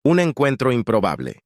Un encuentro improbable.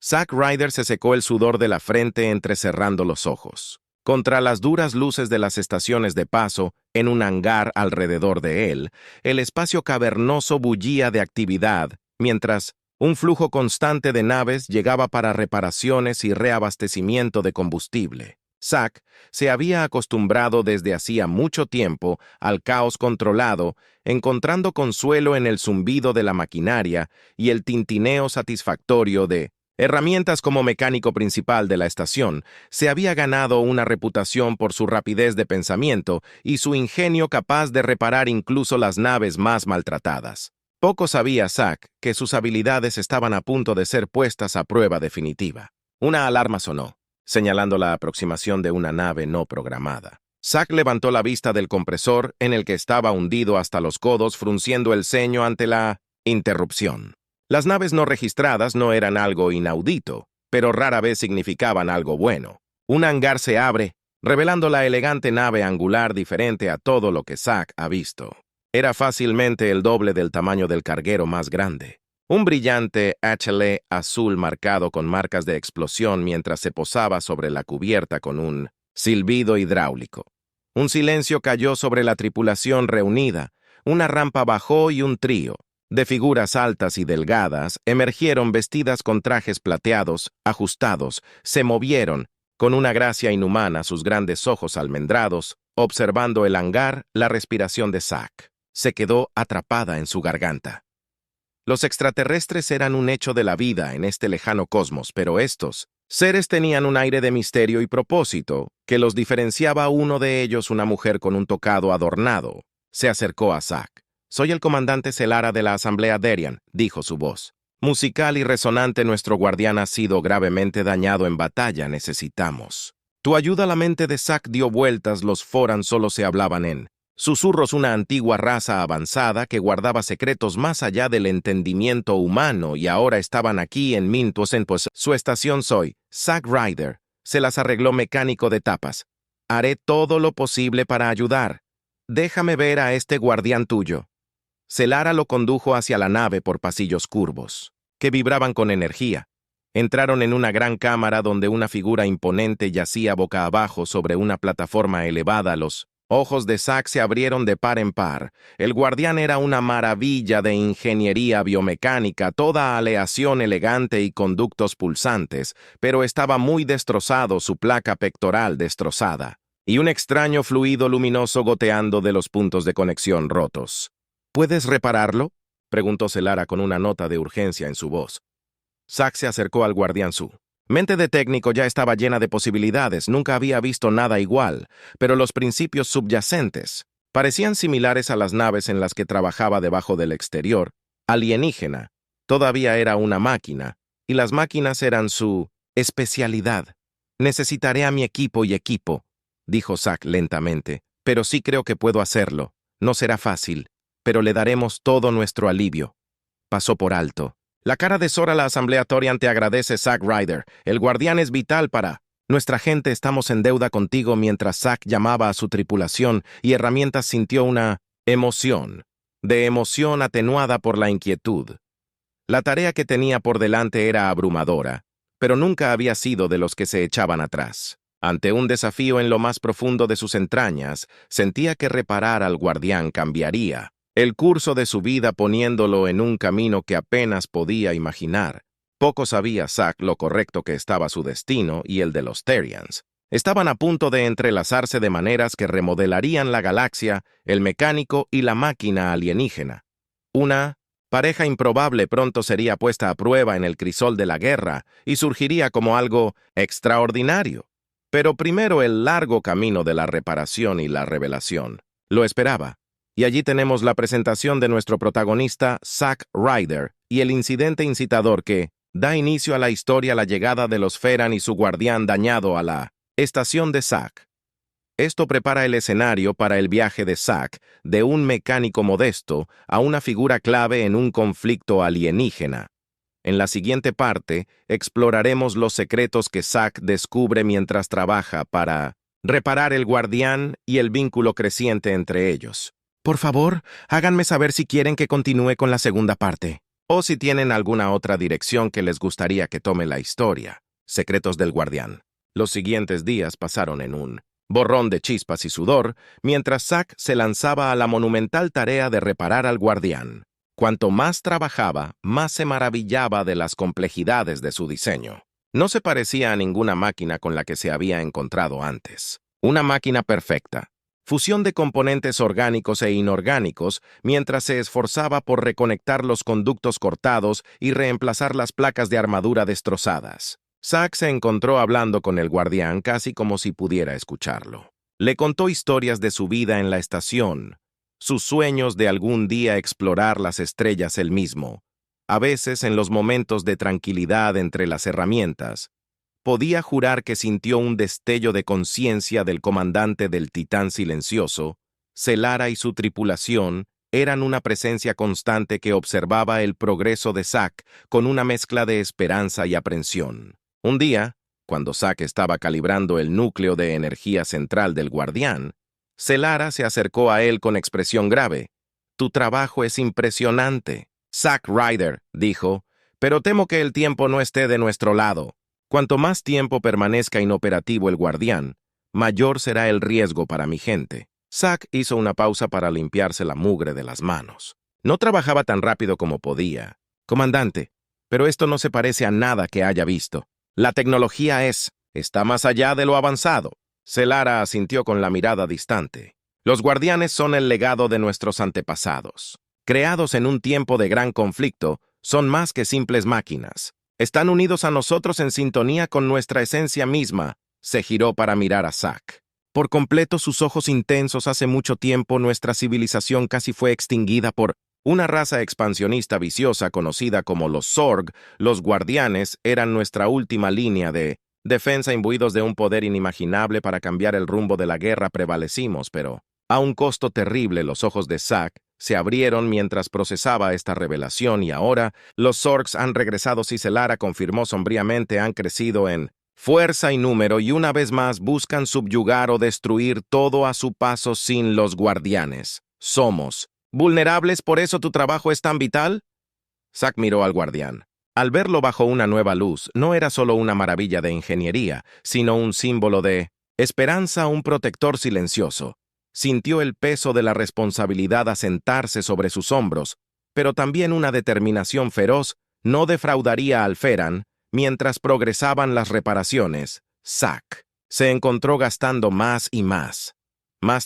Zack Ryder se secó el sudor de la frente entrecerrando los ojos. Contra las duras luces de las estaciones de paso, en un hangar alrededor de él, el espacio cavernoso bullía de actividad, mientras un flujo constante de naves llegaba para reparaciones y reabastecimiento de combustible. Zack se había acostumbrado desde hacía mucho tiempo al caos controlado, encontrando consuelo en el zumbido de la maquinaria y el tintineo satisfactorio de herramientas. Como mecánico principal de la estación, se había ganado una reputación por su rapidez de pensamiento y su ingenio capaz de reparar incluso las naves más maltratadas. Poco sabía Zack que sus habilidades estaban a punto de ser puestas a prueba definitiva. Una alarma sonó, señalando la aproximación de una nave no programada. Zack levantó la vista del compresor, en el que estaba hundido hasta los codos, frunciendo el ceño ante la interrupción. Las naves no registradas no eran algo inaudito, pero rara vez significaban algo bueno. Un hangar se abre, revelando la elegante nave angular diferente a todo lo que Zack ha visto. Era fácilmente el doble del tamaño del carguero más grande. Un brillante HL azul marcado con marcas de explosión mientras se posaba sobre la cubierta con un silbido hidráulico. Un silencio cayó sobre la tripulación reunida, una rampa bajó y un trío de figuras altas y delgadas emergieron vestidas con trajes plateados, ajustados, se movieron, con una gracia inhumana sus grandes ojos almendrados, observando el hangar. La respiración de Zack se quedó atrapada en su garganta. Los extraterrestres eran un hecho de la vida en este lejano cosmos, pero estos seres tenían un aire de misterio y propósito que los diferenciaba. Uno de ellos, una mujer con un tocado adornado, se acercó a Zack. «Soy el comandante Selara de la Asamblea Derian», dijo su voz. «Musical y resonante, nuestro guardián ha sido gravemente dañado en batalla. Necesitamos tu ayuda». La mente de Zack dio vueltas. Los Foran solo se hablaban en susurros, una antigua raza avanzada que guardaba secretos más allá del entendimiento humano, y ahora estaban aquí en Mintuosen, pues su estación. «Soy Zack Ryder», se las arregló mecánico de tapas. «Haré todo lo posible para ayudar. Déjame ver a este guardián tuyo». Selara lo condujo hacia la nave por pasillos curvos, que vibraban con energía. Entraron en una gran cámara donde una figura imponente yacía boca abajo sobre una plataforma elevada. Los ojos de Zack se abrieron de par en par. El guardián era una maravilla de ingeniería biomecánica, toda aleación elegante y conductos pulsantes, pero estaba muy destrozado, su placa pectoral destrozada, y un extraño fluido luminoso goteando de los puntos de conexión rotos. «¿Puedes repararlo?», preguntó Selara con una nota de urgencia en su voz. Zack se acercó al guardián. Su mente de técnico ya estaba llena de posibilidades. Nunca había visto nada igual, pero los principios subyacentes parecían similares a las naves en las que trabajaba. Debajo del exterior alienígena todavía era una máquina, y las máquinas eran su especialidad. «Necesitaré a mi equipo», dijo Zack lentamente, «pero sí creo que puedo hacerlo. No será fácil, pero le daremos todo nuestro alivio». Pasó por alto la cara de Sora. «La Asamblea Torian te agradece, Zack Ryder. El guardián es vital para nuestra gente. Estamos en deuda contigo». Mientras Zack llamaba a su tripulación y herramientas, sintió una emoción atenuada por la inquietud. La tarea que tenía por delante era abrumadora, pero nunca había sido de los que se echaban atrás. Ante un desafío en lo más profundo de sus entrañas, sentía que reparar al guardián cambiaría el curso de su vida, poniéndolo en un camino que apenas podía imaginar. Poco sabía Zack lo correcto que estaba su destino y el de los Terians. Estaban a punto de entrelazarse de maneras que remodelarían la galaxia, el mecánico y la máquina alienígena. Una pareja improbable pronto sería puesta a prueba en el crisol de la guerra y surgiría como algo extraordinario. Pero primero el largo camino de la reparación y la revelación lo esperaba. Y allí tenemos la presentación de nuestro protagonista, Zack Ryder, y el incidente incitador que da inicio a la historia: la llegada de los Feran y su guardián dañado a la estación de Zack. Esto prepara el escenario para el viaje de Zack, de un mecánico modesto a una figura clave en un conflicto alienígena. En la siguiente parte, exploraremos los secretos que Zack descubre mientras trabaja para reparar el guardián y el vínculo creciente entre ellos. «Por favor, háganme saber si quieren que continúe con la segunda parte». o si tienen alguna otra dirección que les gustaría que tome la historia. Secretos del Guardián. Los siguientes días pasaron en un borrón de chispas y sudor, mientras Zack se lanzaba a la monumental tarea de reparar al Guardián. Cuanto más trabajaba, más se maravillaba de las complejidades de su diseño. No se parecía a ninguna máquina con la que se había encontrado antes. Una máquina perfecta. Fusión de componentes orgánicos e inorgánicos, mientras se esforzaba por reconectar los conductos cortados y reemplazar las placas de armadura destrozadas. Zack se encontró hablando con el Guardián casi como si pudiera escucharlo. Le contó historias de su vida en la estación, sus sueños de algún día explorar las estrellas él mismo. A veces, en los momentos de tranquilidad entre las herramientas, podía jurar que sintió un destello de conciencia del comandante del Titán Silencioso. Celara y su tripulación eran una presencia constante que observaba el progreso de Zack con una mezcla de esperanza y aprensión. Un día, cuando Zack estaba calibrando el núcleo de energía central del Guardián, Celara se acercó a él con expresión grave. «Tu trabajo es impresionante, Zack Ryder», dijo, «pero temo que el tiempo no esté de nuestro lado. Cuanto más tiempo permanezca inoperativo el Guardián, mayor será el riesgo para mi gente». Zack hizo una pausa para limpiarse la mugre de las manos. No trabajaba tan rápido como podía. «Comandante, pero esto no se parece a nada que haya visto. La tecnología está más allá de lo avanzado». Celara asintió con la mirada distante. «Los guardianes son el legado de nuestros antepasados. Creados en un tiempo de gran conflicto, son más que simples máquinas. Están unidos a nosotros en sintonía con nuestra esencia misma». Se giró para mirar a Zack. Por completo sus ojos intensos. «Hace mucho tiempo nuestra civilización casi fue extinguida por una raza expansionista viciosa conocida como los Zorg. Los guardianes eran nuestra última línea de defensa, imbuidos de un poder inimaginable para cambiar el rumbo de la guerra. Prevalecimos, pero a un costo terrible». Los ojos de Zack se abrieron mientras procesaba esta revelación. «Y ahora los Zorgs han regresado», Celara confirmó sombríamente. «Han crecido en fuerza y número y una vez más buscan subyugar o destruir todo a su paso. Sin los guardianes somos vulnerables. ¿Por eso tu trabajo es tan vital?». Zack miró al Guardián. Al verlo bajo una nueva luz, no era solo una maravilla de ingeniería, sino un símbolo de esperanza, un protector silencioso. Sintió el peso de la responsabilidad asentarse sobre sus hombros, pero también una determinación feroz. No defraudaría al Feran. Mientras progresaban las reparaciones, Zack se encontró gastando más y más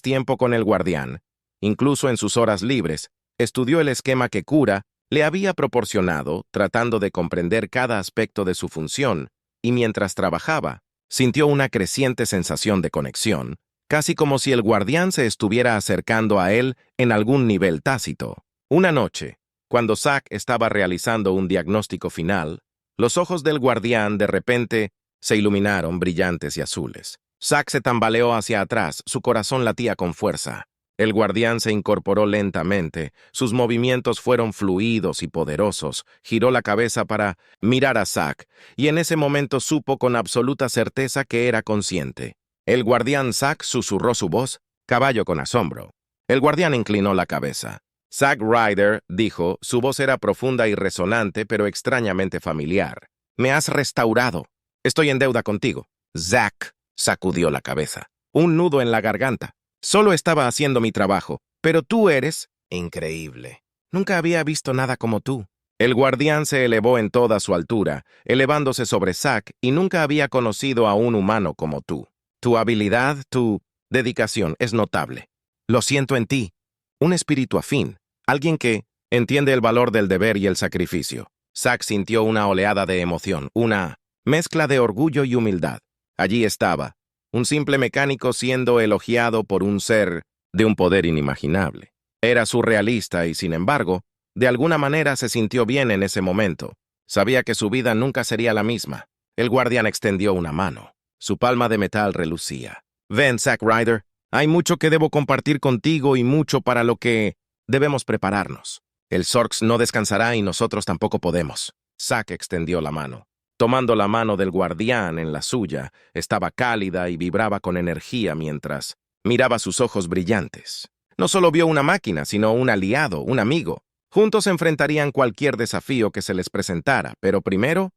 tiempo con el Guardián. Incluso en sus horas libres, estudió el esquema que Cura le había proporcionado, tratando de comprender cada aspecto de su función, y mientras trabajaba, sintió una creciente sensación de conexión, casi como si el Guardián se estuviera acercando a él en algún nivel tácito. Una noche, cuando Zack estaba realizando un diagnóstico final, los ojos del Guardián de repente se iluminaron, brillantes y azules. Zack se tambaleó hacia atrás, su corazón latía con fuerza. El Guardián se incorporó lentamente, sus movimientos fueron fluidos y poderosos. Giró la cabeza para mirar a Zack, y en ese momento supo con absoluta certeza que era consciente. «El Guardián Zack», susurró su voz, caballo con asombro. El Guardián inclinó la cabeza. «Zack Ryder», dijo, su voz era profunda y resonante, pero extrañamente familiar. «Me has restaurado. Estoy en deuda contigo». Zack sacudió la cabeza. Un nudo en la garganta. «Solo estaba haciendo mi trabajo, pero tú eres increíble. Nunca había visto nada como tú». El Guardián se elevó en toda su altura, elevándose sobre Zack, y nunca había conocido a un humano como tú. Tu habilidad, tu dedicación es notable. Lo siento en ti. Un espíritu afín. Alguien que entiende el valor del deber y el sacrificio». Zack sintió una oleada de emoción, una mezcla de orgullo y humildad. Allí estaba, un simple mecánico siendo elogiado por un ser de un poder inimaginable. Era surrealista y, sin embargo, de alguna manera se sintió bien en ese momento. Sabía que su vida nunca sería la misma. El Guardián extendió una mano. Su palma de metal relucía. «Ven, Zack Ryder. Hay mucho que debo compartir contigo y mucho para lo que debemos prepararnos. El Zorgs no descansará y nosotros tampoco podemos». Zack extendió la mano. Tomando la mano del Guardián en la suya, estaba cálida y vibraba con energía mientras miraba sus ojos brillantes. No solo vio una máquina, sino un aliado, un amigo. Juntos enfrentarían cualquier desafío que se les presentara, pero primero,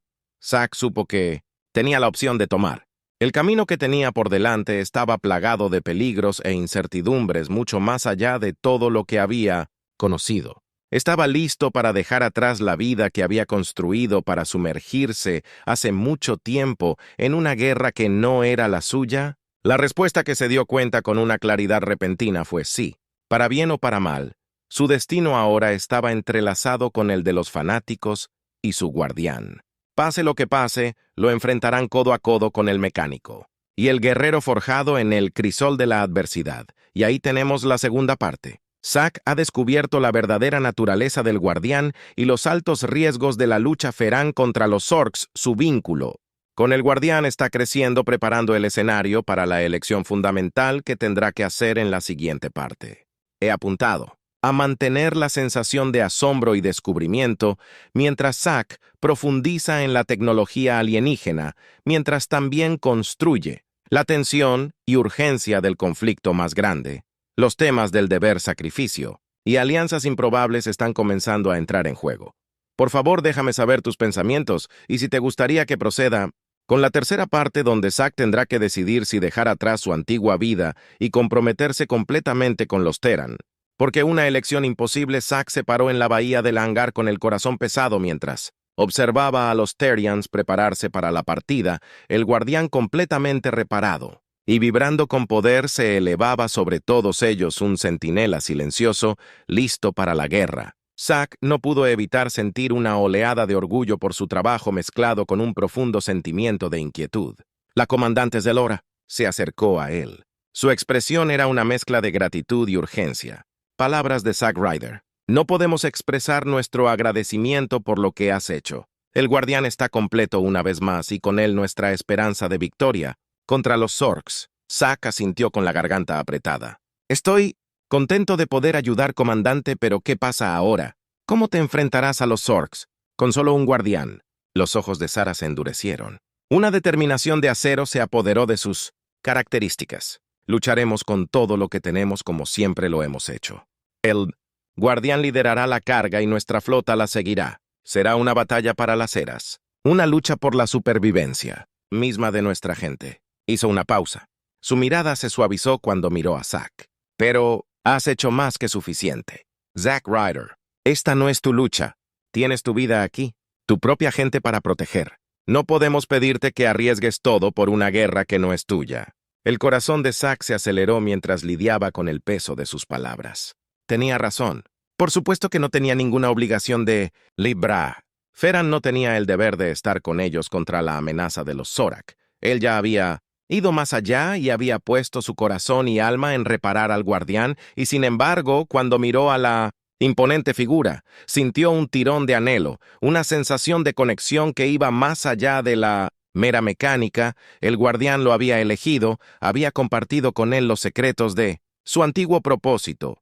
Zack supo que tenía la opción de tomar. El camino que tenía por delante estaba plagado de peligros e incertidumbres mucho más allá de todo lo que había conocido. Estaba listo para dejar atrás la vida que había construido para sumergirse hace mucho tiempo en una guerra que no era la suya. La respuesta que se dio cuenta con una claridad repentina fue sí, para bien o para mal. Su destino ahora estaba entrelazado con el de los fanáticos y su guardián. Pase lo que pase, lo enfrentarán codo a codo con el mecánico y el guerrero forjado en el crisol de la adversidad. Y ahí tenemos la segunda parte. Zack ha descubierto la verdadera naturaleza del guardián y los altos riesgos de la lucha feral contra los orcs, su vínculo. Con el guardián está creciendo preparando el escenario para la elección fundamental que tendrá que hacer en la siguiente parte. He apuntado a mantener la sensación de asombro y descubrimiento, mientras Zack profundiza en la tecnología alienígena, mientras también construye la tensión y urgencia del conflicto más grande. Los temas del deber-sacrificio y alianzas improbables están comenzando a entrar en juego. Por favor, déjame saber tus pensamientos y si te gustaría que proceda con la tercera parte donde Zack tendrá que decidir si dejar atrás su antigua vida y comprometerse completamente con los Terran. Porque una elección imposible, Zack se paró en la bahía del hangar con el corazón pesado mientras observaba a los Terrians prepararse para la partida, el guardián completamente reparado. Y vibrando con poder se elevaba sobre todos ellos un centinela silencioso, listo para la guerra. Zack no pudo evitar sentir una oleada de orgullo por su trabajo mezclado con un profundo sentimiento de inquietud. La comandante Zelora se acercó a él. Su expresión era una mezcla de gratitud y urgencia. Palabras de Zack Ryder. No podemos expresar nuestro agradecimiento por lo que has hecho. El guardián está completo una vez más y con él nuestra esperanza de victoria. Contra los orcs, Zack asintió con la garganta apretada. Estoy contento de poder ayudar, comandante, pero ¿qué pasa ahora? ¿Cómo te enfrentarás a los orcs? Con solo un guardián. Los ojos de Sara se endurecieron. Una determinación de acero se apoderó de sus características. Lucharemos con todo lo que tenemos como siempre lo hemos hecho. El guardián liderará la carga y nuestra flota la seguirá. Será una batalla para las eras. Una lucha por la supervivencia misma de nuestra gente. Hizo una pausa. Su mirada se suavizó cuando miró a Zack. Pero has hecho más que suficiente. Zack Ryder, esta no es tu lucha. Tienes tu vida aquí, tu propia gente para proteger. No podemos pedirte que arriesgues todo por una guerra que no es tuya. El corazón de Zack se aceleró mientras lidiaba con el peso de sus palabras. Tenía razón. Por supuesto que no tenía ninguna obligación de librar. Feran no tenía el deber de estar con ellos contra la amenaza de los Zorak. Él ya había ido más allá y había puesto su corazón y alma en reparar al guardián, y sin embargo, cuando miró a la imponente figura, sintió un tirón de anhelo, una sensación de conexión que iba más allá de la mera mecánica. El guardián lo había elegido, había compartido con él los secretos de su antiguo propósito.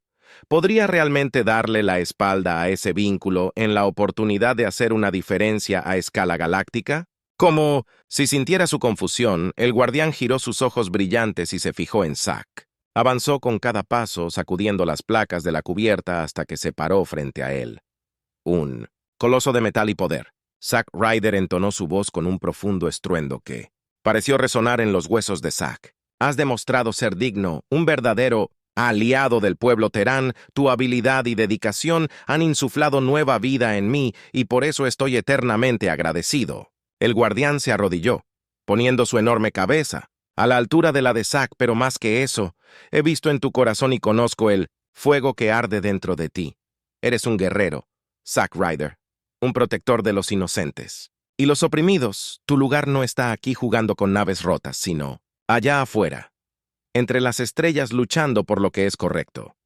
¿Podría realmente darle la espalda a ese vínculo en la oportunidad de hacer una diferencia a escala galáctica? Como si sintiera su confusión, el guardián giró sus ojos brillantes y se fijó en Zack. Avanzó con cada paso, sacudiendo las placas de la cubierta hasta que se paró frente a él. Un coloso de metal y poder. Zack Ryder entonó su voz con un profundo estruendo que pareció resonar en los huesos de Zack. Has demostrado ser digno, un verdadero aliado del pueblo Terán. Tu habilidad y dedicación han insuflado nueva vida en mí y por eso estoy eternamente agradecido. El guardián se arrodilló, poniendo su enorme cabeza a la altura de la de Zack, pero más que eso, he visto en tu corazón y conozco el fuego que arde dentro de ti. Eres un guerrero, Zack Ryder, un protector de los inocentes. Y los oprimidos, tu lugar no está aquí jugando con naves rotas, sino allá afuera, entre las estrellas luchando por lo que es correcto.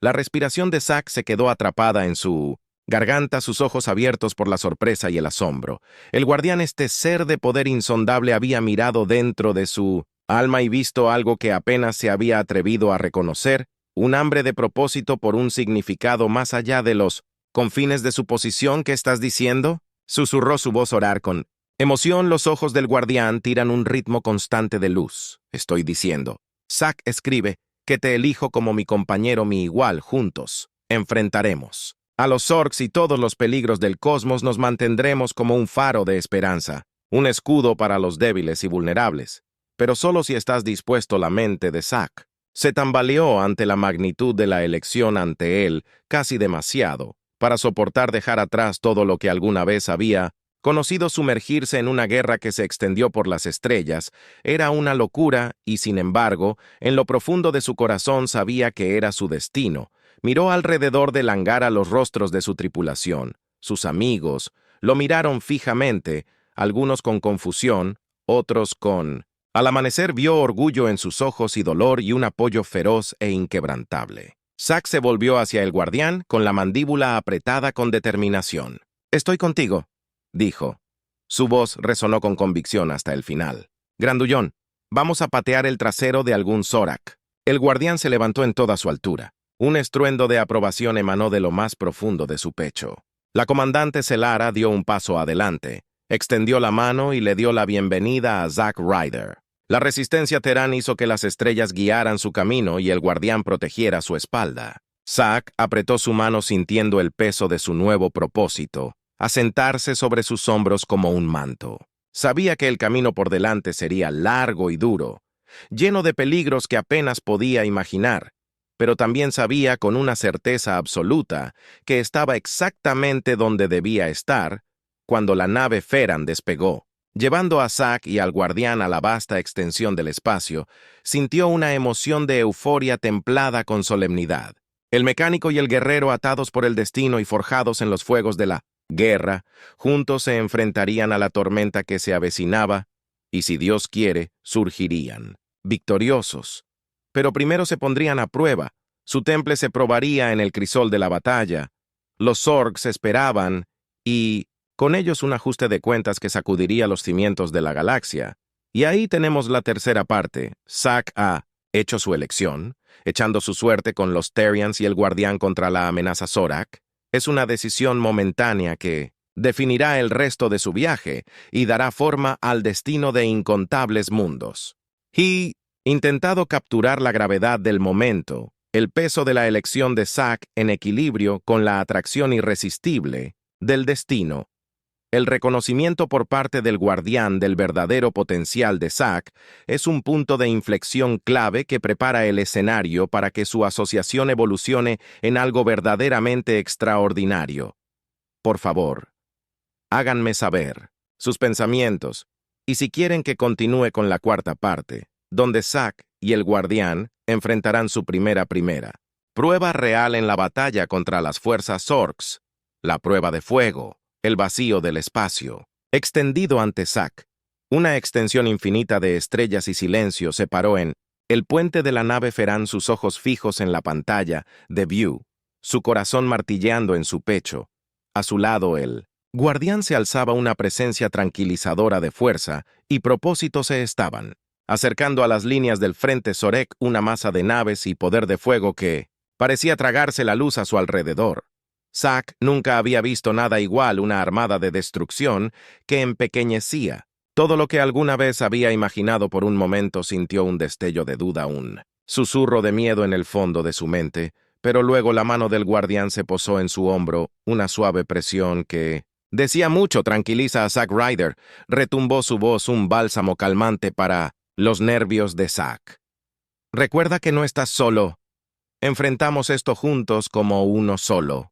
La respiración de Zack se quedó atrapada en su garganta, sus ojos abiertos por la sorpresa y el asombro. El guardián, este ser de poder insondable, había mirado dentro de su alma y visto algo que apenas se había atrevido a reconocer, un hambre de propósito por un significado más allá de los confines de su posición. ¿Qué estás diciendo? Susurró su voz orar con emoción. Los ojos del guardián tiran un ritmo constante de luz. Estoy diciendo, Zack, escribe que te elijo como mi compañero, mi igual, juntos enfrentaremos A los Zorks y todos los peligros del cosmos nos mantendremos como un faro de esperanza, un escudo para los débiles y vulnerables. Pero solo si estás dispuesto. La mente de Zack se tambaleó ante la magnitud de la elección ante él, casi demasiado, para soportar dejar atrás todo lo que alguna vez había conocido. Sumergirse en una guerra que se extendió por las estrellas era una locura y, sin embargo, en lo profundo de su corazón sabía que era su destino. Miró alrededor del hangar a los rostros de su tripulación. Sus amigos lo miraron fijamente, algunos con confusión, otros con... Al amanecer vio orgullo en sus ojos y dolor y un apoyo feroz e inquebrantable. Zack se volvió hacia el guardián con la mandíbula apretada con determinación. «Estoy contigo», dijo. Su voz resonó con convicción hasta el final. «Grandullón, vamos a patear el trasero de algún Zorak». El guardián se levantó en toda su altura. Un estruendo de aprobación emanó de lo más profundo de su pecho. La comandante Selara dio un paso adelante, extendió la mano y le dio la bienvenida a Zack Ryder. La resistencia Terán hizo que las estrellas guiaran su camino y el guardián protegiera su espalda. Zack apretó su mano sintiendo el peso de su nuevo propósito, asentarse sobre sus hombros como un manto. Sabía que el camino por delante sería largo y duro, lleno de peligros que apenas podía imaginar, pero también sabía con una certeza absoluta que estaba exactamente donde debía estar cuando la nave Feran despegó. Llevando a Zack y al guardián a la vasta extensión del espacio, sintió una emoción de euforia templada con solemnidad. El mecánico y el guerrero, atados por el destino y forjados en los fuegos de la guerra, juntos se enfrentarían a la tormenta que se avecinaba y, si Dios quiere, surgirían, victoriosos. Pero primero se pondrían a prueba. Su temple se probaría en el crisol de la batalla. Los Zorks esperaban y... con ellos un ajuste de cuentas que sacudiría los cimientos de la galaxia. Y ahí tenemos la tercera parte. Zack ha hecho su elección, echando su suerte con los Therians y el guardián contra la amenaza Zorak. Es una decisión momentánea que definirá el resto de su viaje y dará forma al destino de incontables mundos. Y, intentado capturar la gravedad del momento, el peso de la elección de Zack en equilibrio con la atracción irresistible del destino. El reconocimiento por parte del guardián del verdadero potencial de Zack es un punto de inflexión clave que prepara el escenario para que su asociación evolucione en algo verdaderamente extraordinario. Por favor, háganme saber sus pensamientos, y si quieren que continúe con la cuarta parte, donde Zack y el guardián enfrentarán su primera prueba real en la batalla contra las fuerzas Zorks, la prueba de fuego. El vacío del espacio, extendido ante Zack. Una extensión infinita de estrellas y silencio separó en el puente de la nave Feran, sus ojos fijos en la pantalla de View, su corazón martilleando en su pecho. A su lado el guardián se alzaba una presencia tranquilizadora de fuerza y propósito. Se estaban acercando a las líneas del frente Zorek, una masa de naves y poder de fuego que parecía tragarse la luz a su alrededor. Zack nunca había visto nada igual, una armada de destrucción que empequeñecía. Todo lo que alguna vez había imaginado. Por un momento sintió un destello de duda, un susurro de miedo en el fondo de su mente, pero luego la mano del guardián se posó en su hombro, una suave presión que decía mucho. «Tranquiliza a Zack Ryder», retumbó su voz, un bálsamo calmante para los nervios de Zack. «Recuerda que no estás solo. Enfrentamos esto juntos como uno solo».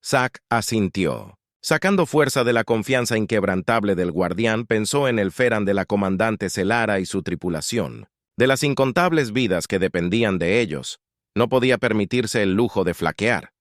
Zack asintió. Sacando fuerza de la confianza inquebrantable del guardián, pensó en el Feran de la comandante Selara y su tripulación, de las incontables vidas que dependían de ellos. No podía permitirse el lujo de flaquear.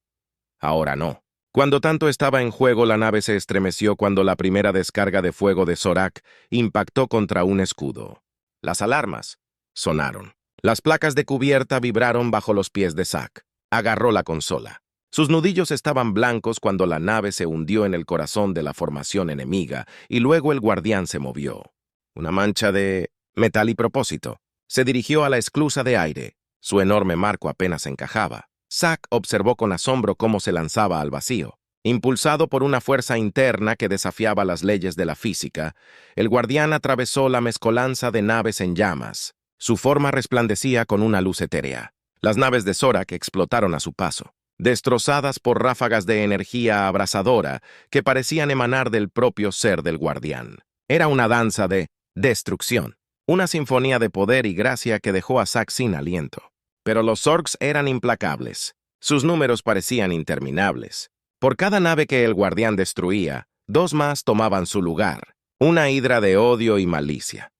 Ahora no. Cuando tanto estaba en juego, la nave se estremeció cuando la primera descarga de fuego de Zorak impactó contra un escudo. Las alarmas sonaron. Las placas de cubierta vibraron bajo los pies de Zack. Agarró la consola. Sus nudillos estaban blancos cuando la nave se hundió en el corazón de la formación enemiga y luego el guardián se movió. Una mancha de metal y propósito. Se dirigió a la esclusa de aire. Su enorme marco apenas encajaba. Zack observó con asombro cómo se lanzaba al vacío. Impulsado por una fuerza interna que desafiaba las leyes de la física, el guardián atravesó la mezcolanza de naves en llamas. Su forma resplandecía con una luz etérea. Las naves de Zorak explotaron a su paso. destrozadas por ráfagas de energía abrasadora que parecían emanar del propio ser del guardián. Era una danza de destrucción, una sinfonía de poder y gracia que dejó a Zack sin aliento. Pero los Zorks eran implacables. Sus números parecían interminables. Por cada nave que el guardián destruía, dos más tomaban su lugar, una hidra de odio y malicia.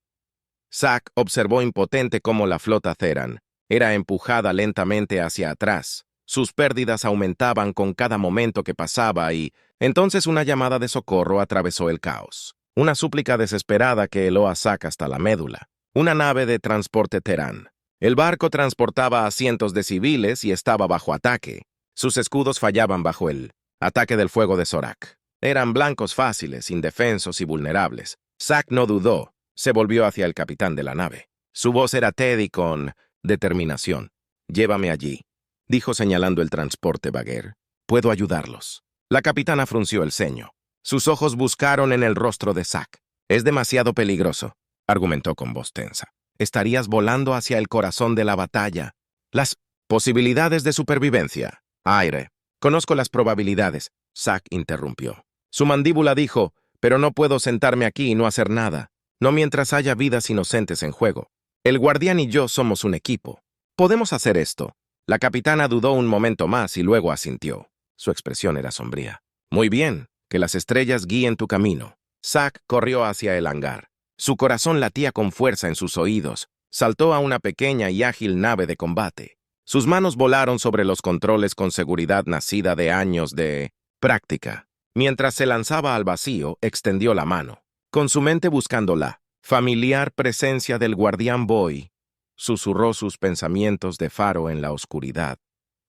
Zack observó impotente cómo la flota Theran era empujada lentamente hacia atrás. Sus pérdidas aumentaban con cada momento que pasaba y, entonces, una llamada de socorro atravesó el caos. Una súplica desesperada que heló a Zack hasta la médula. Una nave de transporte Theran. El barco transportaba a cientos de civiles y estaba bajo ataque. Sus escudos fallaban bajo el ataque del fuego de Zorak. Eran blancos fáciles, indefensos y vulnerables. Zack no dudó. Se volvió hacia el capitán de la nave. Su voz era Teddy con determinación. «Llévame allí», dijo señalando el transporte Bagheer. «Puedo ayudarlos». La capitana frunció el ceño. Sus ojos buscaron en el rostro de Zack. «Es demasiado peligroso», argumentó con voz tensa. «Estarías volando hacia el corazón de la batalla. Las posibilidades de supervivencia. Aire. Conozco las probabilidades», Zack interrumpió. Su mandíbula dijo, «pero no puedo sentarme aquí y no hacer nada. No mientras haya vidas inocentes en juego. El guardián y yo somos un equipo. Podemos hacer esto». La capitana dudó un momento más y luego asintió. Su expresión era sombría. «Muy bien, que las estrellas guíen tu camino». Zack corrió hacia el hangar. Su corazón latía con fuerza en sus oídos. Saltó a una pequeña y ágil nave de combate. Sus manos volaron sobre los controles con seguridad nacida de años de práctica. Mientras se lanzaba al vacío, extendió la mano. Con su mente buscando la familiar presencia del guardián Boy, susurró sus pensamientos de faro en la oscuridad.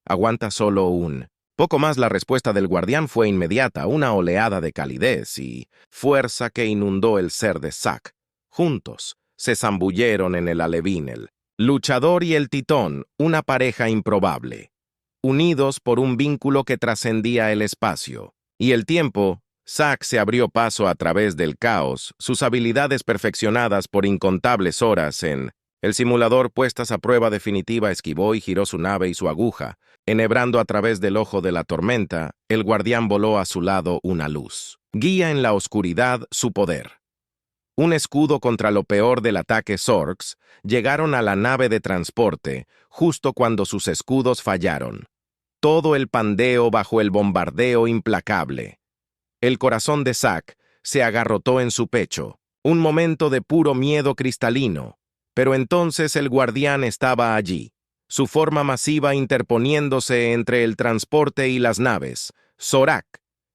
«Aguanta solo un...». Poco más la respuesta del guardián fue inmediata, una oleada de calidez y fuerza que inundó el ser de Zack. Juntos se zambulleron en el alevín, el luchador y el titón, una pareja improbable. Unidos por un vínculo que trascendía el espacio y el tiempo, Zack se abrió paso a través del caos, sus habilidades perfeccionadas por incontables horas en el simulador puestas a prueba definitiva esquivó y giró su nave y su aguja. Enhebrando a través del ojo de la tormenta, el guardián voló a su lado una luz. Guía en la oscuridad su poder. Un escudo contra lo peor del ataque Zorks, llegaron a la nave de transporte, justo cuando sus escudos fallaron. Todo el pandeo bajo el bombardeo implacable. El corazón de Zack se agarrotó en su pecho, un momento de puro miedo cristalino. Pero entonces el guardián estaba allí, su forma masiva interponiéndose entre el transporte y las naves. Zorak,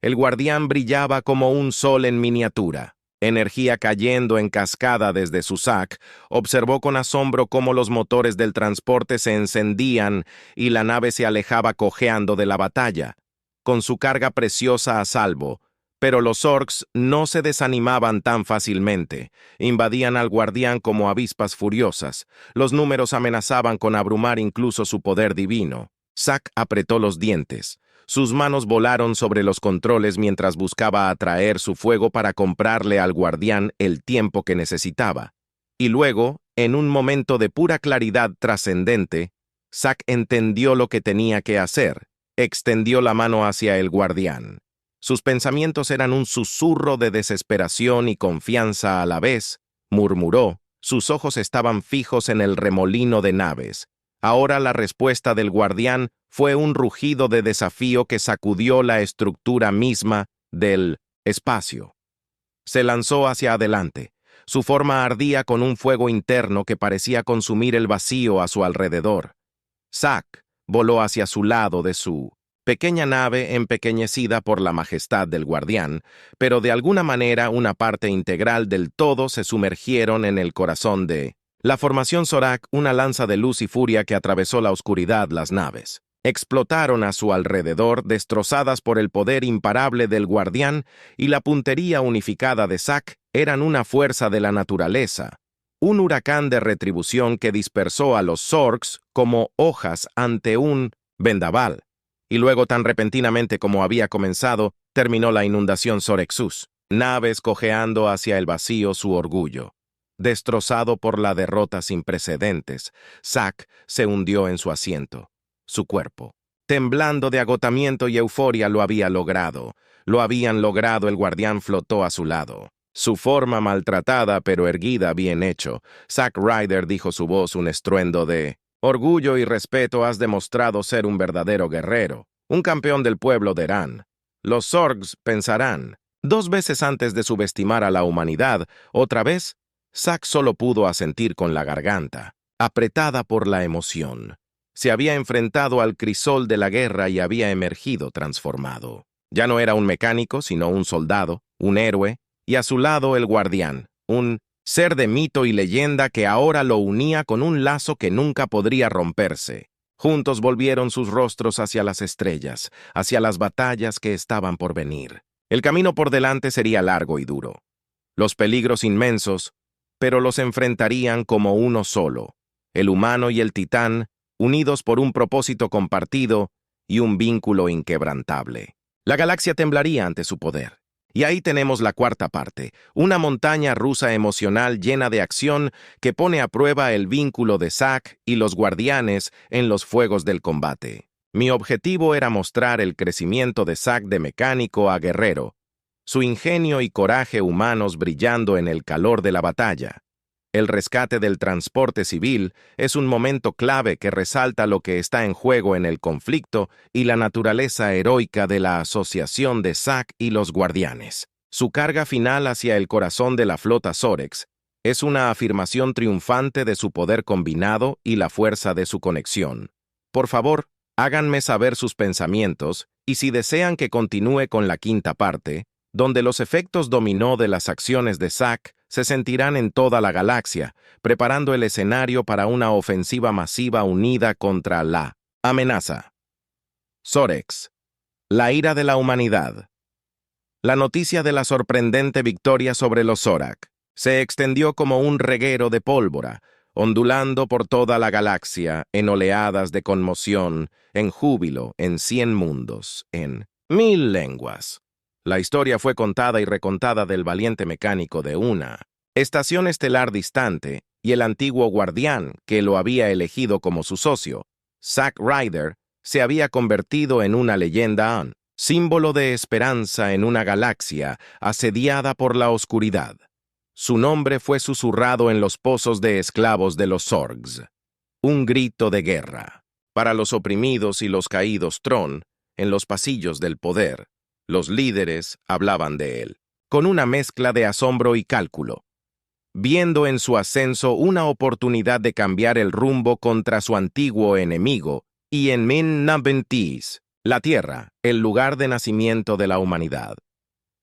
el guardián brillaba como un sol en miniatura. Energía cayendo en cascada desde su Zack, observó con asombro cómo los motores del transporte se encendían y la nave se alejaba cojeando de la batalla, con su carga preciosa a salvo. Pero los Zorks no se desanimaban tan fácilmente. Invadían al guardián como avispas furiosas. Los números amenazaban con abrumar incluso su poder divino. Zack apretó los dientes. Sus manos volaron sobre los controles mientras buscaba atraer su fuego para comprarle al guardián el tiempo que necesitaba. Y luego, en un momento de pura claridad trascendente, Zack entendió lo que tenía que hacer. Extendió la mano hacia el guardián. Sus pensamientos eran un susurro de desesperación y confianza a la vez. Murmuró. Sus ojos estaban fijos en el remolino de naves. Ahora la respuesta del guardián fue un rugido de desafío que sacudió la estructura misma del espacio. Se lanzó hacia adelante. Su forma ardía con un fuego interno que parecía consumir el vacío a su alrededor. Zack voló hacia su lado de su pequeña nave empequeñecida por la majestad del guardián, pero de alguna manera una parte integral del todo se sumergieron en el corazón de la formación Zorak, una lanza de luz y furia que atravesó la oscuridad las naves. Explotaron a su alrededor, destrozadas por el poder imparable del guardián, y la puntería unificada de Zack eran una fuerza de la naturaleza, un huracán de retribución que dispersó a los Zorks como hojas ante un vendaval. Y luego, tan repentinamente como había comenzado, terminó la inundación Zorexus, naves cojeando hacia el vacío su orgullo. Destrozado por la derrota sin precedentes, Zack se hundió en su asiento. Su cuerpo, Temblando de agotamiento y euforia lo había logrado. Lo habían logrado, el guardián flotó a su lado. Su forma maltratada pero erguida, bien hecho. Zack Ryder dijo su voz un estruendo de orgullo y respeto. Has demostrado ser un verdadero guerrero, un campeón del pueblo de Eran. Los Zorgs pensarán. 2 veces antes de subestimar a la humanidad, otra vez, Zack solo pudo asentir con la garganta, apretada por la emoción. Se había enfrentado al crisol de la guerra y había emergido transformado. Ya no era un mecánico, sino un soldado, un héroe, y a su lado el guardián, un ser de mito y leyenda que ahora lo unía con un lazo que nunca podría romperse. Juntos volvieron sus rostros hacia las estrellas, hacia las batallas que estaban por venir. El camino por delante sería largo y duro. Los peligros inmensos, pero los enfrentarían como uno solo, el humano y el titán, unidos por un propósito compartido y un vínculo inquebrantable. La galaxia temblaría ante su poder. Y ahí tenemos la cuarta parte, una montaña rusa emocional llena de acción que pone a prueba el vínculo de Zack y los guardianes en los fuegos del combate. Mi objetivo era mostrar el crecimiento de Zack de mecánico a guerrero, su ingenio y coraje humanos brillando en el calor de la batalla. El rescate del transporte civil es un momento clave que resalta lo que está en juego en el conflicto y la naturaleza heroica de la asociación de Zack y los guardianes. Su carga final hacia el corazón de la flota Sorex es una afirmación triunfante de su poder combinado y la fuerza de su conexión. Por favor, háganme saber sus pensamientos y si desean que continúe con la quinta parte, donde los efectos dominó de las acciones de Zack se sentirán en toda la galaxia, preparando el escenario para una ofensiva masiva unida contra la amenaza. Sorex, la ira de la humanidad. La noticia de la sorprendente victoria sobre los Zorak se extendió como un reguero de pólvora, ondulando por toda la galaxia en oleadas de conmoción, en júbilo, en 100 mundos, en 1000 lenguas. La historia fue contada y recontada del valiente mecánico de una estación estelar distante y el antiguo guardián que lo había elegido como su socio, Zack Ryder, se había convertido en una leyenda, símbolo de esperanza en una galaxia asediada por la oscuridad. Su nombre fue susurrado en los pozos de esclavos de los Zorgs. Un grito de guerra. Para los oprimidos y los caídos Tron, en los pasillos del poder, los líderes hablaban de él, con una mezcla de asombro y cálculo, viendo en su ascenso una oportunidad de cambiar el rumbo contra su antiguo enemigo, y en Min-Na-Bentis, la Tierra, el lugar de nacimiento de la humanidad.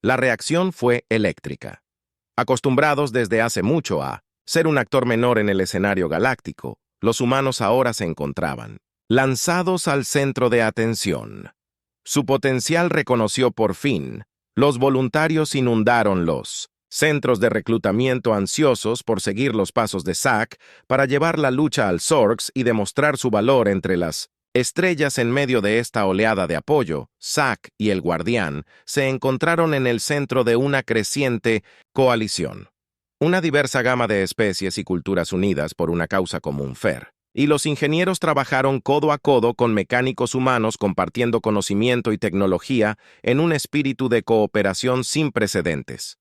La reacción fue eléctrica. Acostumbrados desde hace mucho a ser un actor menor en el escenario galáctico, los humanos ahora se encontraban lanzados al centro de atención. Su potencial reconoció por fin. Los voluntarios inundaron los centros de reclutamiento ansiosos por seguir los pasos de Zack para llevar la lucha al Zorks y demostrar su valor entre las estrellas. En medio de esta oleada de apoyo, Zack y el Guardián se encontraron en el centro de una creciente coalición. Una diversa gama de especies y culturas unidas por una causa común, y los ingenieros trabajaron codo a codo con mecánicos humanos compartiendo conocimiento y tecnología en un espíritu de cooperación sin precedentes.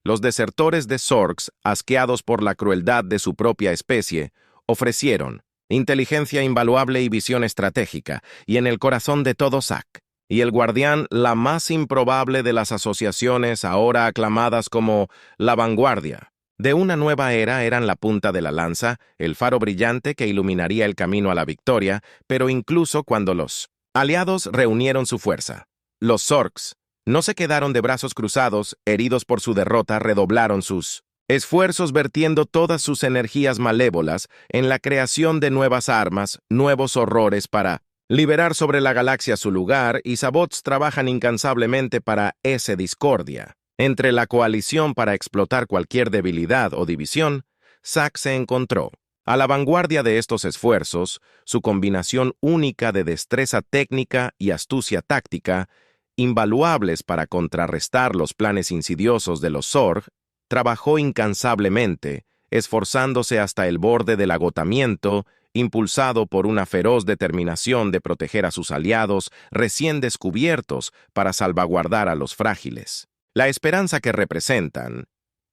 Los desertores de Zorks, asqueados por la crueldad de su propia especie, ofrecieron inteligencia invaluable y visión estratégica, y en el corazón de todo Zack, y el Guardián, la más improbable de las asociaciones ahora aclamadas como la vanguardia de una nueva era, eran la punta de la lanza, el faro brillante que iluminaría el camino a la victoria, pero incluso cuando los aliados reunieron su fuerza, los Zorks no se quedaron de brazos cruzados, heridos por su derrota, redoblaron sus esfuerzos vertiendo todas sus energías malévolas en la creación de nuevas armas, nuevos horrores para liberar sobre la galaxia su lugar, y Sabots trabajan incansablemente para esa discordia entre la coalición para explotar cualquier debilidad o división. Zack se encontró a la vanguardia de estos esfuerzos. Su combinación única de destreza técnica y astucia táctica, invaluables para contrarrestar los planes insidiosos de los Zorg, trabajó incansablemente, esforzándose hasta el borde del agotamiento impulsado por una feroz determinación de proteger a sus aliados recién descubiertos para salvaguardar a los frágiles. La esperanza que representan,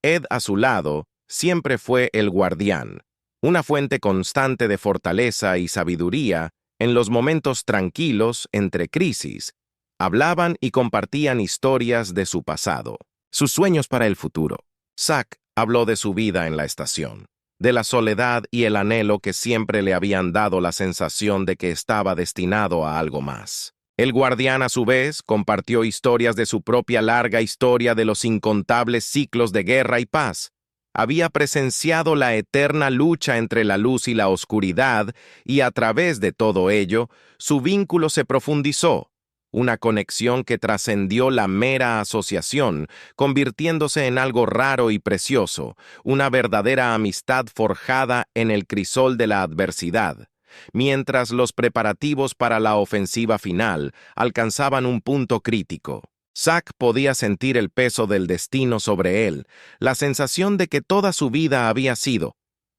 Ed a su lado, siempre fue el guardián, una fuente constante de fortaleza y sabiduría en los momentos tranquilos entre crisis. Hablaban y compartían historias de su pasado, sus sueños para el futuro. Zack habló de su vida en la estación, de la soledad y el anhelo que siempre le habían dado la sensación de que estaba destinado a algo más. El guardián, a su vez, compartió historias de su propia larga historia de los incontables ciclos de guerra y paz. Había presenciado la eterna lucha entre la luz y la oscuridad, y a través de todo ello, su vínculo se profundizó. Una conexión que trascendió la mera asociación, convirtiéndose en algo raro y precioso, una verdadera amistad forjada en el crisol de la adversidad. Mientras los preparativos para la ofensiva final alcanzaban un punto crítico, Zack podía sentir el peso del destino sobre él, la sensación de que toda su vida había sido.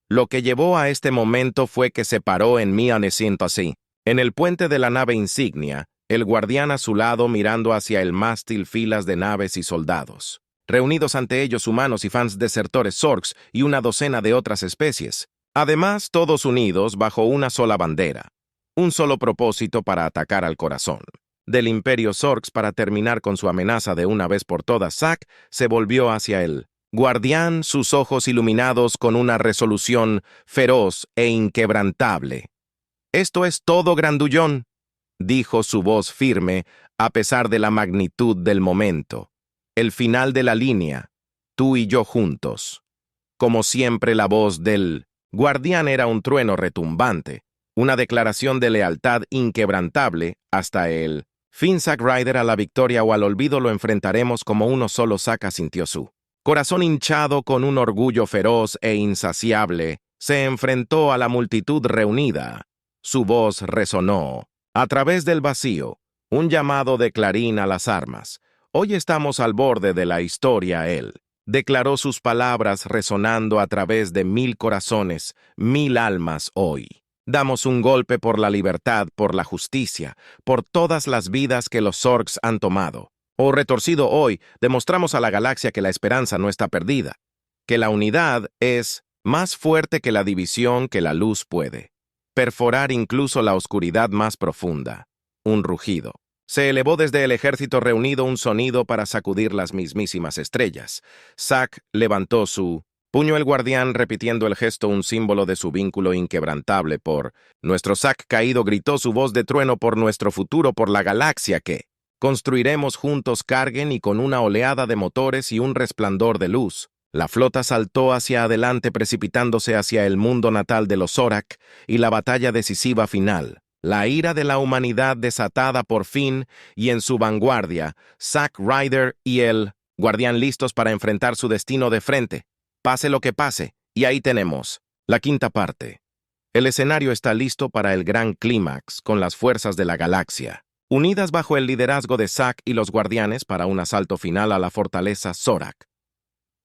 Lo que llevó a este momento fue que se paró en así, en el puente de la nave insignia, el guardián a su lado mirando hacia el mástil filas de naves y soldados. Reunidos ante ellos humanos y fans desertores Zorks y una docena de otras especies. Además, todos unidos bajo una sola bandera. Un solo propósito para atacar al corazón. Del Imperio Zorks para terminar con su amenaza de una vez por todas, Zack se volvió hacia el guardián, sus ojos iluminados con una resolución feroz e inquebrantable. «Esto es todo, grandullón», dijo su voz firme, a pesar de la magnitud del momento. «El final de la línea, tú y yo juntos». Como siempre, la voz del guardián era un trueno retumbante, una declaración de lealtad inquebrantable hasta el fin. Zack Ryder, a la victoria o al olvido lo enfrentaremos como uno solo. Zack asintió, su corazón hinchado con un orgullo feroz e insaciable, se enfrentó a la multitud reunida. Su voz resonó a través del vacío, un llamado de clarín a las armas. «Hoy estamos al borde de la historia», él declaró, sus palabras resonando a través de 1000 corazones, 1000 almas. «Hoy damos un golpe por la libertad, por la justicia, por todas las vidas que los Zorks han tomado. O retorcido, hoy demostramos a la galaxia que la esperanza no está perdida, que la unidad es más fuerte que la división, que la luz puede perforar incluso la oscuridad más profunda». Un rugido. Se elevó desde el ejército reunido, un sonido para sacudir las mismísimas estrellas. Zack levantó su puño, el guardián repitiendo el gesto, un símbolo de su vínculo inquebrantable. «Por nuestro Zack caído», gritó su voz de trueno, «por nuestro futuro, por la galaxia que construiremos juntos». Carguen, y con una oleada de motores y un resplandor de luz, la flota saltó hacia adelante, precipitándose hacia el mundo natal de los Zorak y la batalla decisiva final. La ira de la humanidad desatada por fin, y en su vanguardia, Zack Ryder y el guardián listos para enfrentar su destino de frente, pase lo que pase. Y ahí tenemos la quinta parte. El escenario está listo para el gran clímax, con las fuerzas de la galaxia unidas bajo el liderazgo de Zack y los guardianes para un asalto final a la fortaleza Zorak.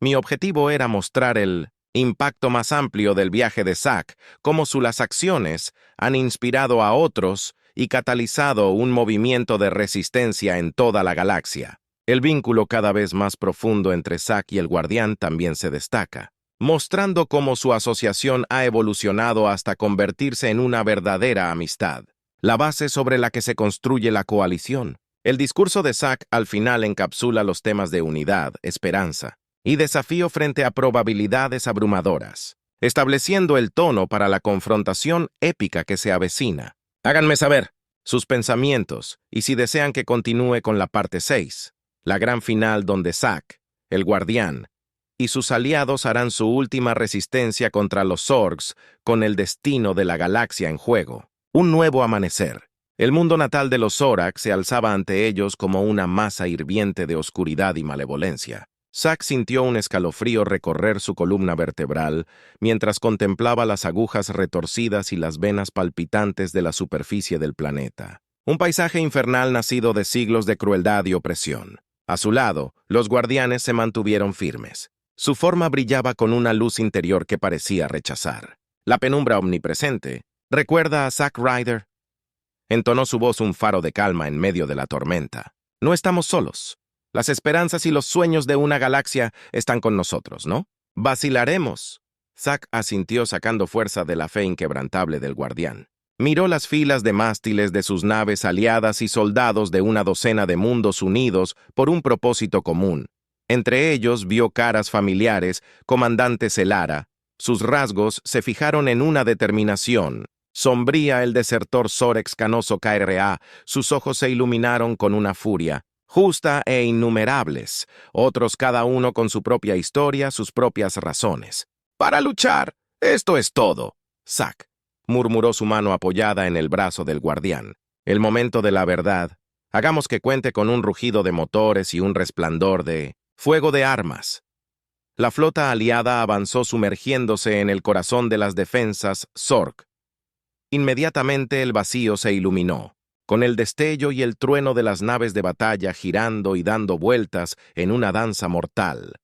Mi objetivo era mostrar el impacto más amplio del viaje de Zack, cómo las acciones han inspirado a otros y catalizado un movimiento de resistencia en toda la galaxia. El vínculo cada vez más profundo entre Zack y el guardián también se destaca, mostrando cómo su asociación ha evolucionado hasta convertirse en una verdadera amistad, la base sobre la que se construye la coalición. El discurso de Zack al final encapsula los temas de unidad, esperanza y desafío frente a probabilidades abrumadoras, estableciendo el tono para la confrontación épica que se avecina. Háganme saber sus pensamientos y si desean que continúe con la parte 6, la gran final donde Zack, el guardián, y sus aliados harán su última resistencia contra los Zorks con el destino de la galaxia en juego. Un nuevo amanecer. El mundo natal de los Zorak se alzaba ante ellos como una masa hirviente de oscuridad y malevolencia. Zack sintió un escalofrío recorrer su columna vertebral mientras contemplaba las agujas retorcidas y las venas palpitantes de la superficie del planeta. Un paisaje infernal nacido de siglos de crueldad y opresión. A su lado, los guardianes se mantuvieron firmes. Su forma brillaba con una luz interior que parecía rechazar la penumbra omnipresente ¿Recuerda a Zack Ryder? Entonó su voz un faro de calma en medio de la tormenta. No estamos solos. Las esperanzas y los sueños de una galaxia están con nosotros, ¿no? Vacilaremos. Zack asintió sacando fuerza de la fe inquebrantable del guardián. Miró las filas de mástiles de sus naves aliadas y soldados de una docena de mundos unidos por un propósito común. Entre ellos vio caras familiares, comandante Celara. Sus rasgos se fijaron en una determinación. Sombría el desertor Sorex Canoso KRA, sus ojos se iluminaron con una furia. Justa e innumerables, otros cada uno con su propia historia, sus propias razones. ¡Para luchar! ¡Esto es todo! Zack murmuró, su mano apoyada en el brazo del guardián. El momento de la verdad. Hagamos que cuente con un rugido de motores y un resplandor de fuego de armas. La flota aliada avanzó sumergiéndose en el corazón de las defensas Zork. Inmediatamente el vacío se iluminó, con el destello y el trueno de las naves de batalla girando y dando vueltas en una danza mortal.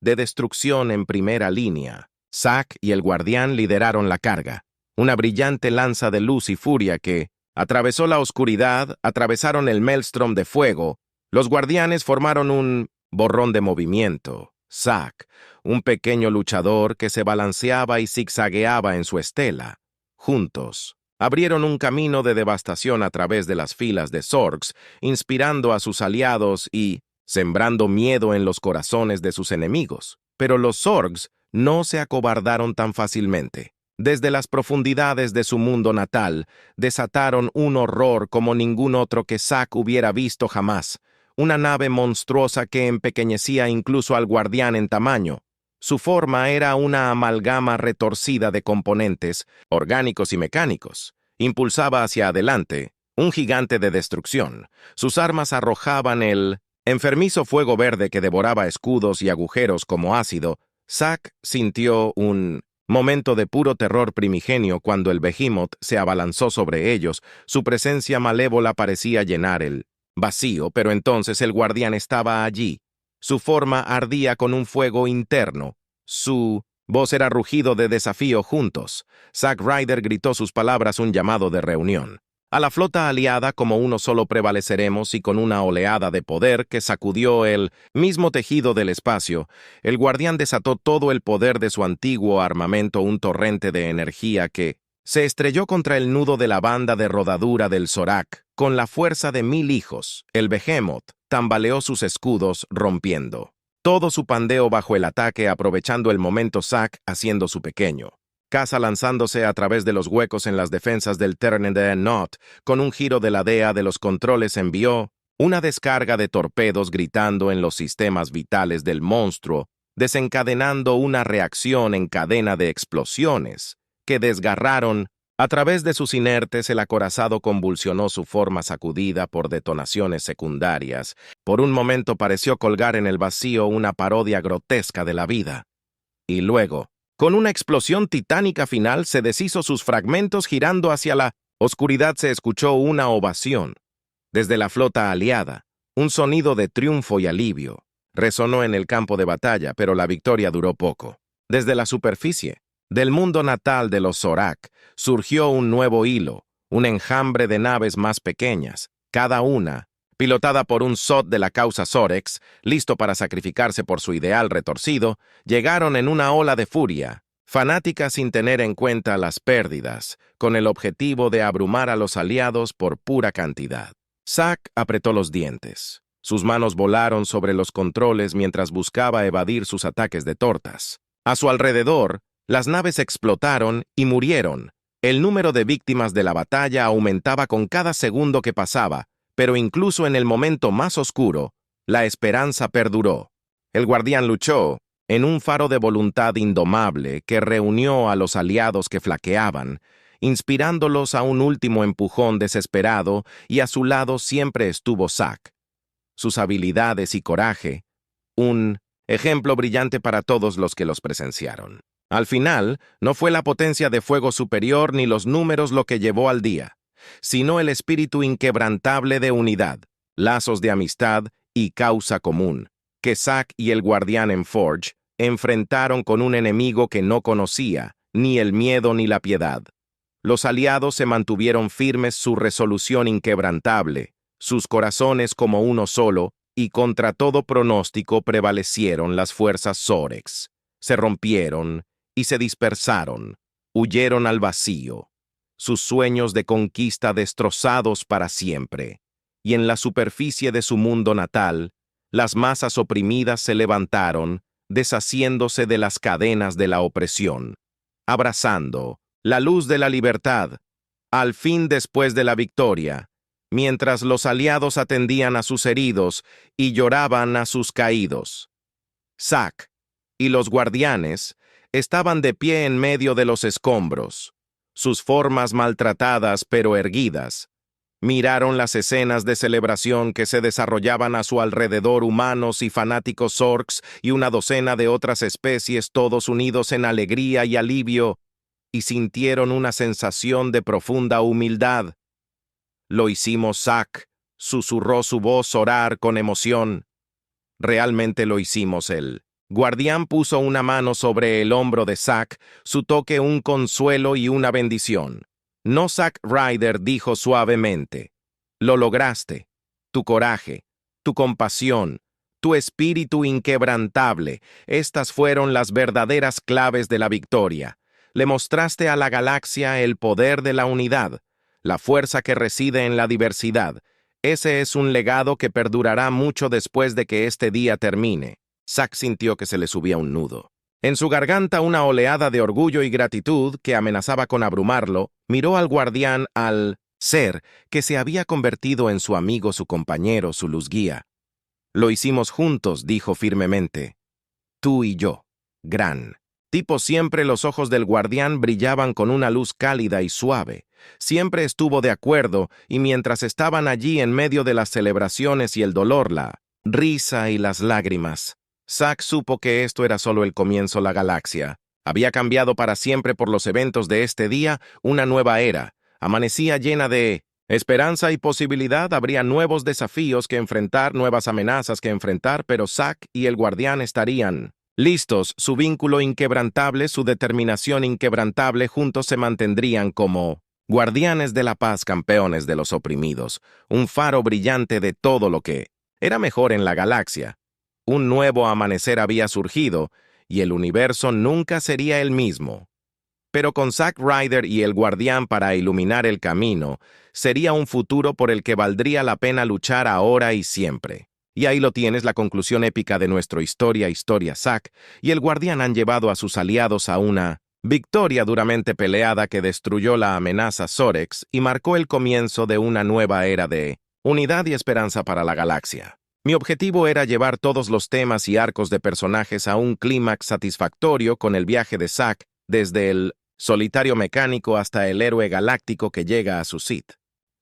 De destrucción en primera línea, Zack y el guardián lideraron la carga. Una brillante lanza de luz y furia que atravesó la oscuridad, atravesaron el maelstrom de fuego. Los guardianes formaron un borrón de movimiento. Zack, un pequeño luchador que se balanceaba y zigzagueaba en su estela. Juntos, abrieron un camino de devastación a través de las filas de Zorks, inspirando a sus aliados y sembrando miedo en los corazones de sus enemigos. Pero los Zorks no se acobardaron tan fácilmente. Desde las profundidades de su mundo natal, desataron un horror como ningún otro que Zack hubiera visto jamás. Una nave monstruosa que empequeñecía incluso al guardián en tamaño. Su forma era una amalgama retorcida de componentes, orgánicos y mecánicos. Impulsaba hacia adelante, un gigante de destrucción. Sus armas arrojaban el enfermizo fuego verde que devoraba escudos y agujeros como ácido. Zack sintió un momento de puro terror primigenio cuando el Behemoth se abalanzó sobre ellos. Su presencia malévola parecía llenar el vacío, pero entonces el guardián estaba allí. Su forma ardía con un fuego interno. Su voz era rugido de desafío. Juntos, Zack Ryder gritó sus palabras, un llamado de reunión. A la flota aliada, como uno solo prevaleceremos, y con una oleada de poder que sacudió el mismo tejido del espacio, el guardián desató todo el poder de su antiguo armamento, un torrente de energía que se estrelló contra el nudo de la banda de rodadura del Zorak. Con la fuerza de 1000 hijos, el Behemoth tambaleó sus escudos, rompiendo todo su pandeo bajo el ataque, aprovechando el momento. Zack haciendo su pequeño caza, lanzándose a través de los huecos en las defensas del Ternede Knot. Con un giro de la DEA de los controles envió una descarga de torpedos gritando en los sistemas vitales del monstruo, desencadenando una reacción en cadena de explosiones que desgarraron. A través de sus inertes, el acorazado convulsionó, su forma sacudida por detonaciones secundarias. Por un momento pareció colgar en el vacío, una parodia grotesca de la vida. Y luego, con una explosión titánica final, se deshizo sus fragmentos girando hacia la oscuridad. Se escuchó una ovación. Desde la flota aliada, un sonido de triunfo y alivio resonó en el campo de batalla, pero la victoria duró poco. Desde la superficie del mundo natal de los Zorak surgió un nuevo hilo, un enjambre de naves más pequeñas, cada una pilotada por un Zod de la causa Sorex, listo para sacrificarse por su ideal retorcido. Llegaron en una ola de furia, fanáticas sin tener en cuenta las pérdidas, con el objetivo de abrumar a los aliados por pura cantidad. Zack apretó los dientes. Sus manos volaron sobre los controles mientras buscaba evadir sus ataques de tortas. A su alrededor, las naves explotaron y murieron. El número de víctimas de la batalla aumentaba con cada segundo que pasaba, pero incluso en el momento más oscuro, la esperanza perduró. El guardián luchó en un faro de voluntad indomable que reunió a los aliados que flaqueaban, inspirándolos a un último empujón desesperado, y a su lado siempre estuvo Zack. Sus habilidades y coraje, un ejemplo brillante para todos los que los presenciaron. Al final, no fue la potencia de fuego superior ni los números lo que llevó al día, sino el espíritu inquebrantable de unidad, lazos de amistad y causa común, que Zack y el guardián en Forge enfrentaron con un enemigo que no conocía ni el miedo ni la piedad. Los aliados se mantuvieron firmes, su resolución inquebrantable, sus corazones como uno solo, y contra todo pronóstico prevalecieron las fuerzas Sorex. Se rompieron y se dispersaron, huyeron al vacío, sus sueños de conquista destrozados para siempre, y en la superficie de su mundo natal, las masas oprimidas se levantaron, deshaciéndose de las cadenas de la opresión, abrazando la luz de la libertad, al fin después de la victoria, mientras los aliados atendían a sus heridos y lloraban a sus caídos. Zack y los guardianes estaban de pie en medio de los escombros, sus formas maltratadas pero erguidas. Miraron las escenas de celebración que se desarrollaban a su alrededor, humanos y fanáticos orcs y una docena de otras especies, todos unidos en alegría y alivio, y sintieron una sensación de profunda humildad. «Lo hicimos, Zack», susurró su voz orar con emoción. «Realmente lo hicimos». El guardián puso una mano sobre el hombro de Zack, su toque un consuelo y una bendición. «No, Zack Ryder», dijo suavemente. «Lo lograste. Tu coraje, tu compasión, tu espíritu inquebrantable, estas fueron las verdaderas claves de la victoria. Le mostraste a la galaxia el poder de la unidad, la fuerza que reside en la diversidad. Ese es un legado que perdurará mucho después de que este día termine». Zack sintió que se le subía un nudo. En su garganta una oleada de orgullo y gratitud que amenazaba con abrumarlo, miró al guardián, al ser que se había convertido en su amigo, su compañero, su luz guía. «Lo hicimos juntos», dijo firmemente. «Tú y yo, gran». Tipo siempre los ojos del guardián brillaban con una luz cálida y suave. Siempre estuvo de acuerdo, y mientras estaban allí en medio de las celebraciones y el dolor, la risa y las lágrimas, Zack supo que esto era solo el comienzo. La galaxia había cambiado para siempre por los eventos de este día. Una nueva era amanecía llena de esperanza y posibilidad. Habría nuevos desafíos que enfrentar, nuevas amenazas que enfrentar, pero Zack y el guardián estarían listos. Su vínculo inquebrantable, su determinación inquebrantable, juntos se mantendrían como guardianes de la paz, campeones de los oprimidos, un faro brillante de todo lo que era mejor en la galaxia. Un nuevo amanecer había surgido, y el universo nunca sería el mismo. Pero con Zack Ryder y el guardián para iluminar el camino, sería un futuro por el que valdría la pena luchar ahora y siempre. Y ahí lo tienes, la conclusión épica de nuestra historia. Zack y el guardián han llevado a sus aliados a una victoria duramente peleada que destruyó la amenaza Sorex y marcó el comienzo de una nueva era de unidad y esperanza para la galaxia. Mi objetivo era llevar todos los temas y arcos de personajes a un clímax satisfactorio con el viaje de Zack, desde el solitario mecánico hasta el héroe galáctico que llega a su Sith.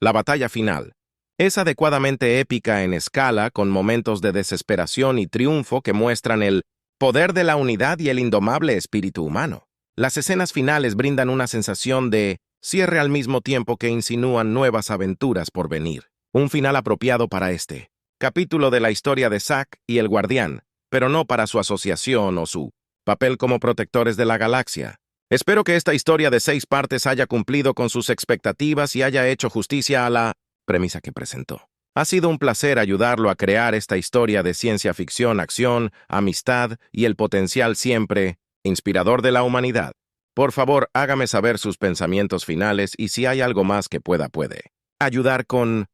La batalla final es adecuadamente épica en escala, con momentos de desesperación y triunfo que muestran el poder de la unidad y el indomable espíritu humano. Las escenas finales brindan una sensación de cierre al mismo tiempo que insinúan nuevas aventuras por venir. Un final apropiado para este capítulo de la historia de Zack y el guardián, pero no para su asociación o su papel como protectores de la galaxia. Espero que esta historia de 6 partes haya cumplido con sus expectativas y haya hecho justicia a la premisa que presentó. Ha sido un placer ayudarlo a crear esta historia de ciencia ficción, acción, amistad y el potencial siempre inspirador de la humanidad. Por favor, hágame saber sus pensamientos finales y si hay algo más que puede ayudar con